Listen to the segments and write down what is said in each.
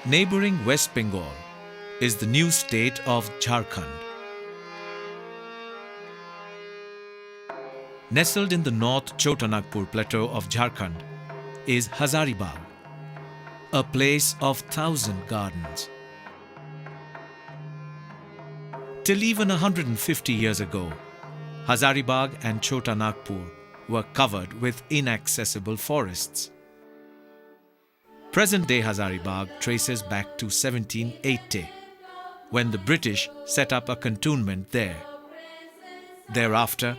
Neighbouring West Bengal is the new state of Jharkhand. Nestled in the North Chotanagpur plateau of Jharkhand is Hazaribag, a place of 1,000 gardens. Till even 150 years ago, Hazaribag and Chotanagpur were covered with inaccessible forests. Present-day Hazaribag traces back to 1780, when the British set up a cantonment there. Thereafter,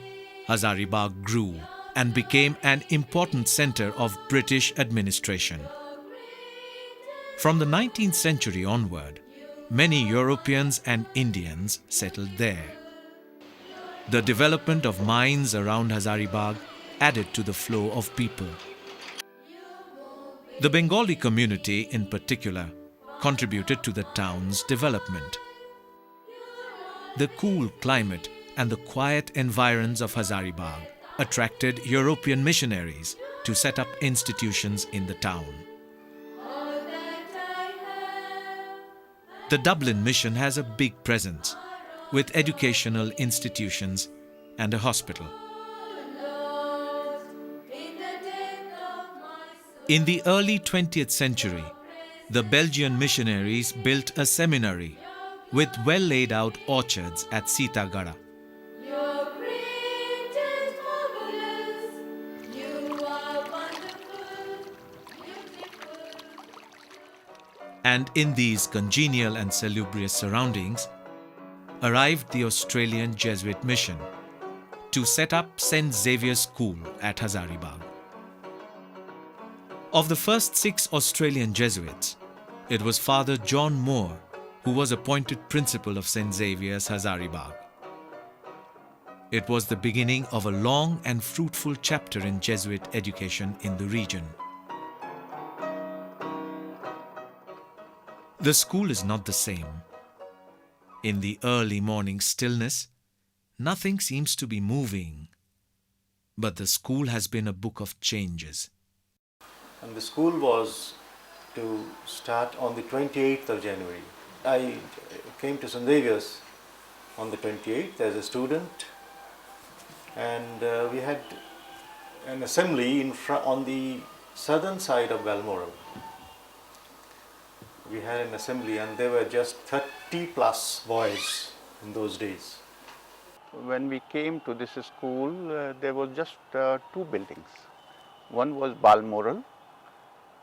Hazaribag grew and became an important centre of British administration. From the 19th century onward, many Europeans and Indians settled there. The development of mines around Hazaribag added to the flow of people. The Bengali community in particular contributed to the town's development. The cool climate and the quiet environs of Hazaribag attracted European missionaries to set up institutions in the town. The Dublin mission has a big presence, with educational institutions and a hospital. In the early 20th century, the Belgian missionaries built a seminary with well laid out orchards at Sitagara. And in these congenial and salubrious surroundings arrived the Australian Jesuit mission to set up St. Xavier's School at Hazaribag. Of the first 6 Australian Jesuits, it was Father John Moore who was appointed principal of St. Xavier's Hazaribag. It was the beginning of a long and fruitful chapter in Jesuit education in the region. The school is not the same. In the early morning stillness, nothing seems to be moving. But the school has been a book of changes. And the school was to start on the 28th of January. I came to St. Xavier's on the 28th as a student, and we had an assembly on the southern side of Balmoral. We had an assembly and there were just 30 plus boys in those days. When we came to this school, there was just 2 buildings. One was Balmoral,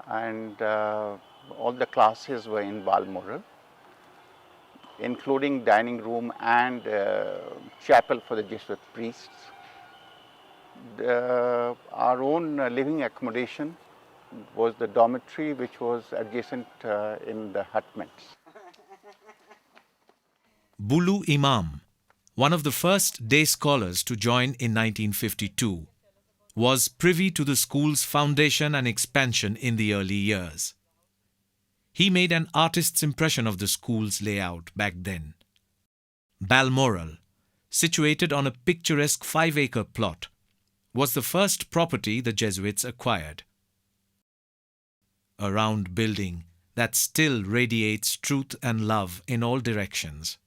and all the classes were in Balmoral, including dining room and chapel for the Jesuit priests. Our own living accommodation was the dormitory, which was adjacent in the hutments. Bulu Imam, one of the first day scholars to join in 1952, was privy to the school's foundation and expansion in the early years. He made an artist's impression of the school's layout back then. Balmoral, situated on a picturesque 5-acre plot, was the first property the Jesuits acquired. A round building that still radiates truth and love in all directions.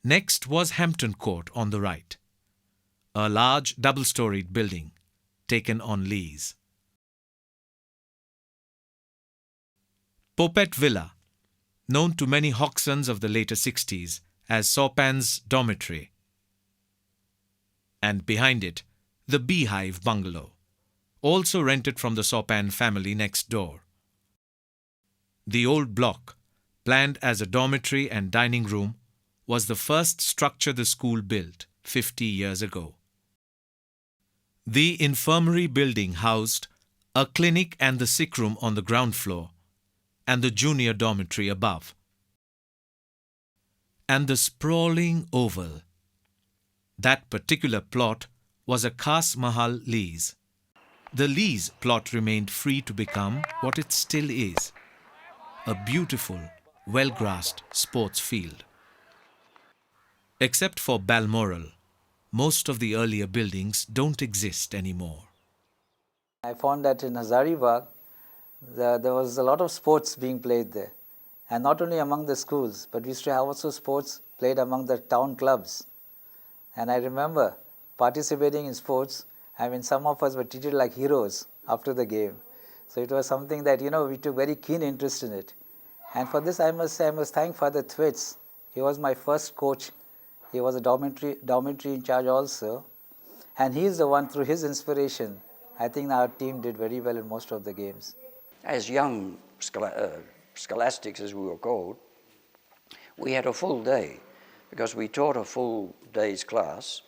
Next was Hampton Court on the right, a large double-storied building taken on lease. Popet Villa, known to many HOXans of the later 60s as Sopan's dormitory. And behind it, the Beehive bungalow, also rented from the Sopan family next door. The old block, planned as a dormitory and dining room, was the first structure the school built 50 years ago. The infirmary building housed a clinic and the sick room on the ground floor, and the junior dormitory above. And the sprawling oval. That particular plot was a Khas Mahal lease. The lease plot remained free to become what it still is, a beautiful, well-grassed sports field. Except for Balmoral, most of the earlier buildings don't exist anymore. I found that in Hazaribag, there was a lot of sports being played there. And not only among the schools, but we used to have also sports played among the town clubs. And I remember participating in sports. I mean, some of us were treated like heroes after the game. So it was something that, we took very keen interest in it. And for this, I must say, I must thank Father Thwitz. He was my first coach. He was a dormitory in charge also. And he is the one, through his inspiration, I think our team did very well in most of the games. As young scholastics, as we were called, we had a full day because we taught a full day's class.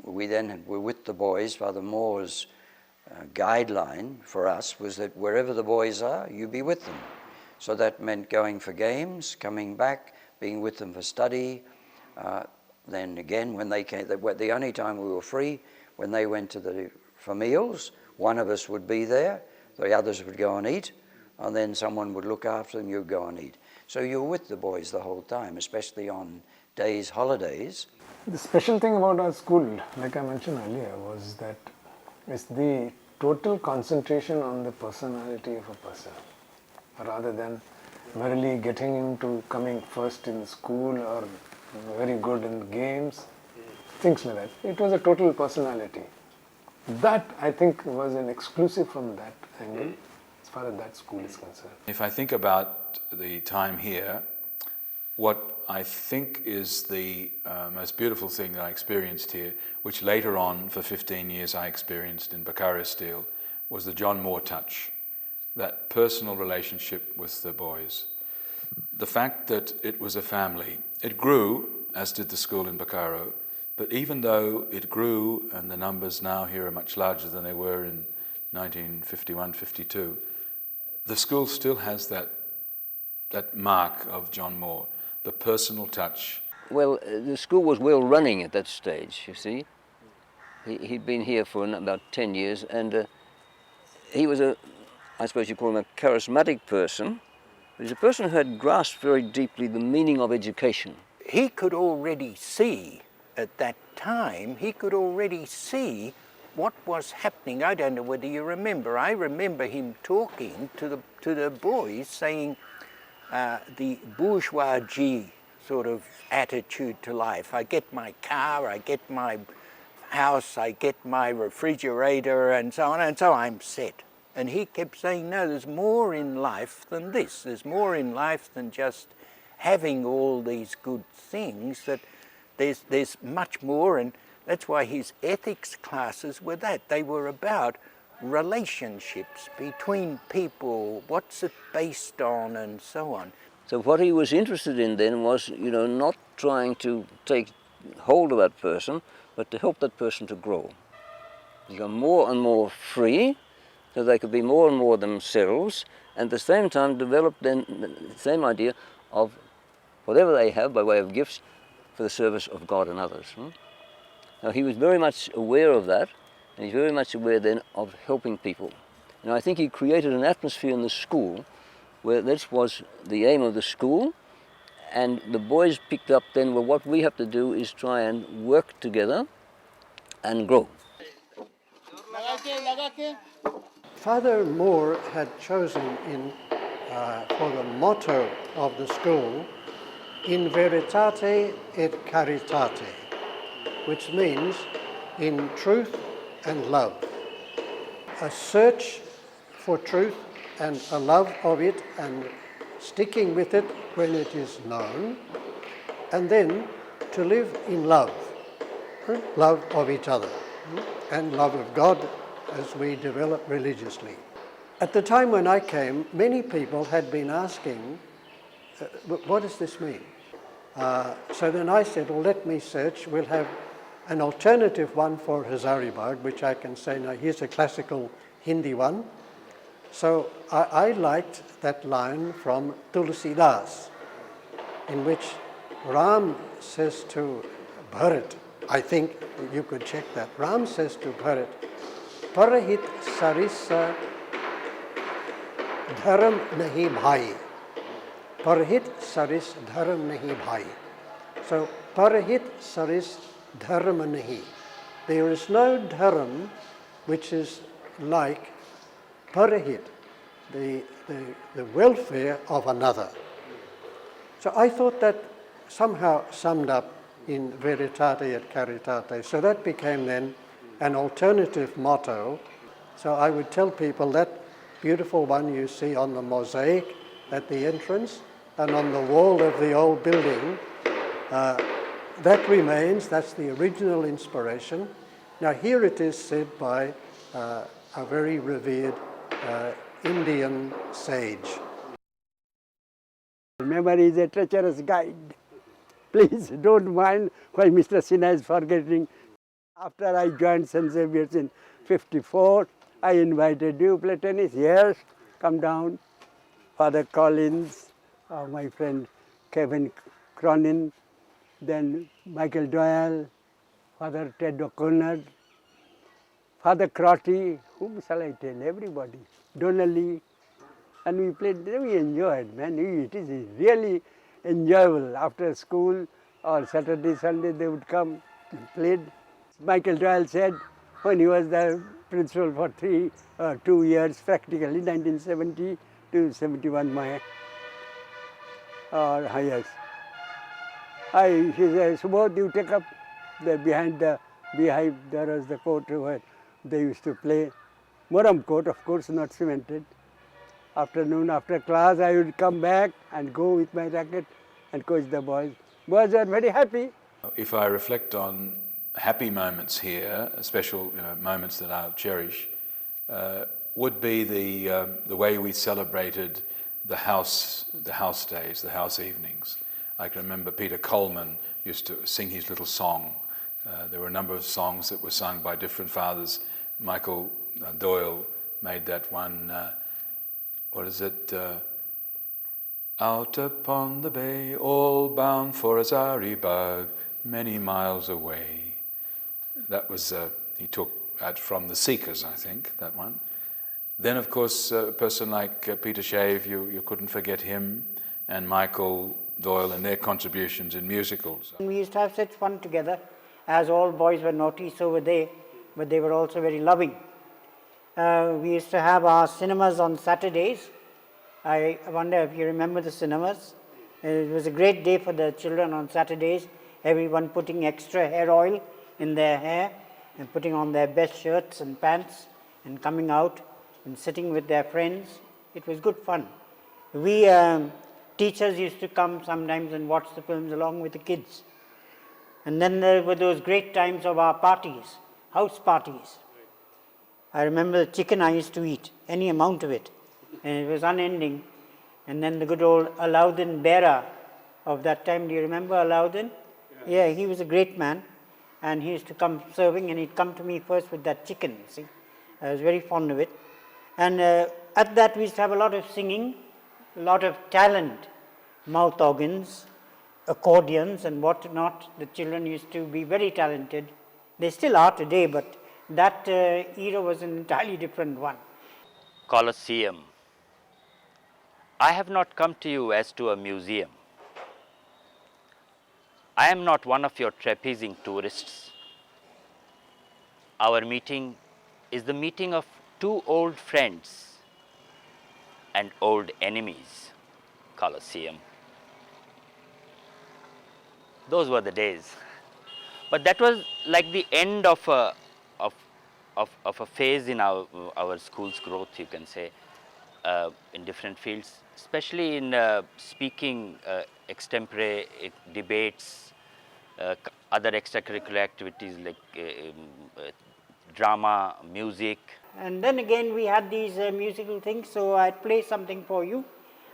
We then were with the boys. Father Moore's guideline for us was that wherever the boys are, you be with them. So that meant going for games, coming back, being with them for study. Then again, when they came, the only time we were free, when they went for meals, one of us would be there, the others would go and eat, and then someone would look after them, you'd go and eat. So you were with the boys the whole time, especially on days, holidays. The special thing about our school, like I mentioned earlier, was that it's the total concentration on the personality of a person, rather than merely getting into coming first in school or very good in games, things like that. It was a total personality. That, I think, was an exclusive from that angle, as far as that school is concerned. If I think about the time here, what I think is the most beautiful thing that I experienced here, which later on for 15 years I experienced in Bukhara still, was the John Moore touch, that personal relationship with the boys. The fact that it was a family, it grew, as did the school in Bukhara, but even though it grew and the numbers now here are much larger than they were in 1951-52, the school still has that mark of John Moore, the personal touch. Well, the school was well running at that stage, you see. He'd been here for about 10 years, and he was I suppose you call him a charismatic person. But he's a person who had grasped very deeply the meaning of education. He could already see, at that time, he could already see what was happening. I don't know whether you remember. I remember him talking to the boys, saying the bourgeoisie sort of attitude to life. I get my car, I get my house, I get my refrigerator, and so on, and so I'm set. And he kept saying, no, there's more in life than this. There's more in life than just having all these good things, that there's much more, and that's why his ethics classes were that. They were about relationships between people, what's it based on, and so on. So what he was interested in then was, not trying to take hold of that person, but to help that person to grow. Become more and more free, so they could be more and more themselves, and at the same time develop then the same idea of whatever they have by way of gifts for the service of God and others. Now he was very much aware of that, and he's very much aware then of helping people. And I think he created an atmosphere in the school where this was the aim of the school, and the boys picked up then, well, what we have to do is try and work together and grow. Father Moore had chosen for the motto of the school, in veritate et caritate, which means in truth and love. A search for truth and a love of it, and sticking with it when it is known, and then to live in love of each other, and love of God as we develop religiously. At the time when I came, many people had been asking, what does this mean? So then I said, well, let me search. We'll have an alternative one for Hazaribag, which I can say, now here's a classical Hindi one. So I liked that line from Tulsidas, in which Ram says to Bharat, I think you could check that, Ram says to Bharat, Parahit sarisa dharam nahi bhai. Parahit saris dharam nahi bhai. So, parahit saris dharam nahi. There is no dharam which is like parahit, the welfare of another. So I thought that somehow summed up in veritate et caritate. So that became then an alternative motto. So I would tell people that beautiful one you see on the mosaic at the entrance and on the wall of the old building, that remains, that's the original inspiration. Now here it is said by a very revered Indian sage. Memory is a treacherous guide. Please don't mind why Mr. Sinha is forgetting. After I joined St. Xaviers in '54, I invited you, play tennis. Yes, come down. Father Collins, my friend Kevin Cronin, then Michael Doyle, Father Ted O'Connor, Father Crotty, whom shall I tell? Everybody. Donnelly. And we played, we enjoyed, man. It is really enjoyable. After school or Saturday, Sunday, they would come and played. Michael Doyle said when he was the principal for 2 years, practically, 1970 to 71, yes. He said, Subodh, you take up behind the beehive, there was the court where they used to play. Moram court, of course, not cemented. Afternoon, after class, I would come back and go with my racket and coach the boys. Boys are very happy. If I reflect on happy moments here, special moments that I'll cherish, would be the way we celebrated the house days, the house evenings. I can remember Peter Coleman used to sing his little song. There were a number of songs that were sung by different fathers. Michael Doyle made that one. What is it? Out upon the bay, all bound for Hazaribag, many miles away. That was, he took that from the Seekers, I think, that one. Then, of course, a person like Peter Shave, you couldn't forget him, and Michael Doyle and their contributions in musicals. We used to have such fun together, as all boys were naughty, so were they, but they were also very loving. We used to have our cinemas on Saturdays. I wonder if you remember the cinemas. It was a great day for the children on Saturdays, everyone putting extra hair oil in their hair and putting on their best shirts and pants and coming out and sitting with their friends. It was good fun. We teachers used to come sometimes and watch the films along with the kids. And then there were those great times of our parties, house parties. I remember the chicken I used to eat, any amount of it, and it was unending. And then the good old Alauddin Bera of that time, do you remember Alauddin? Yeah, he was a great man, and he used to come serving, and he'd come to me first with that chicken, see. I was very fond of it. And at that we used to have a lot of singing, a lot of talent, mouth organs, accordions and what not. The children used to be very talented. They still are today, but that era was an entirely different one. Colosseum. I have not come to you as to a museum. I am not one of your trapezing tourists. Our meeting is the meeting of two old friends and old enemies, Colosseum. Those were the days. But that was like the end of a phase in our school's growth, you can say, in different fields, especially in speaking, extempore debates, other extracurricular activities like drama, music. And then again we had these musical things, so I'd play something for you.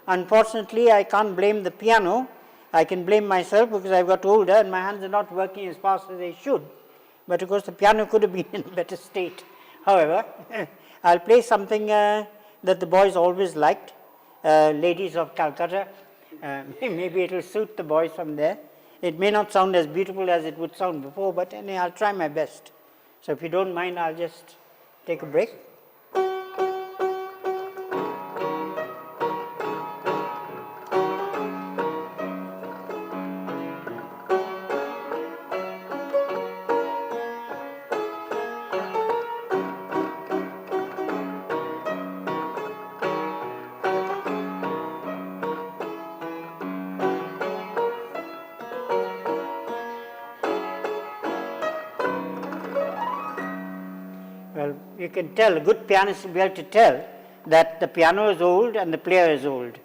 Unfortunately, I can't blame the piano. I can blame myself because I've got older and my hands are not working as fast as they should. But of course the piano could have been in a better state. However, I'll play something that the boys always liked, Ladies of Calcutta. Maybe it will suit the boys from there. It may not sound as beautiful as it would sound before, but anyway, I'll try my best. So if you don't mind, I'll just take a break. Well, you can tell, a good pianist will be able to tell that the piano is old and the player is old.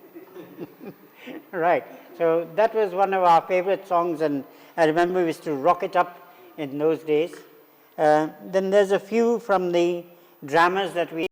Right. So that was one of our favorite songs, and I remember we used to rock it up in those days. Then there's a few from the dramas that we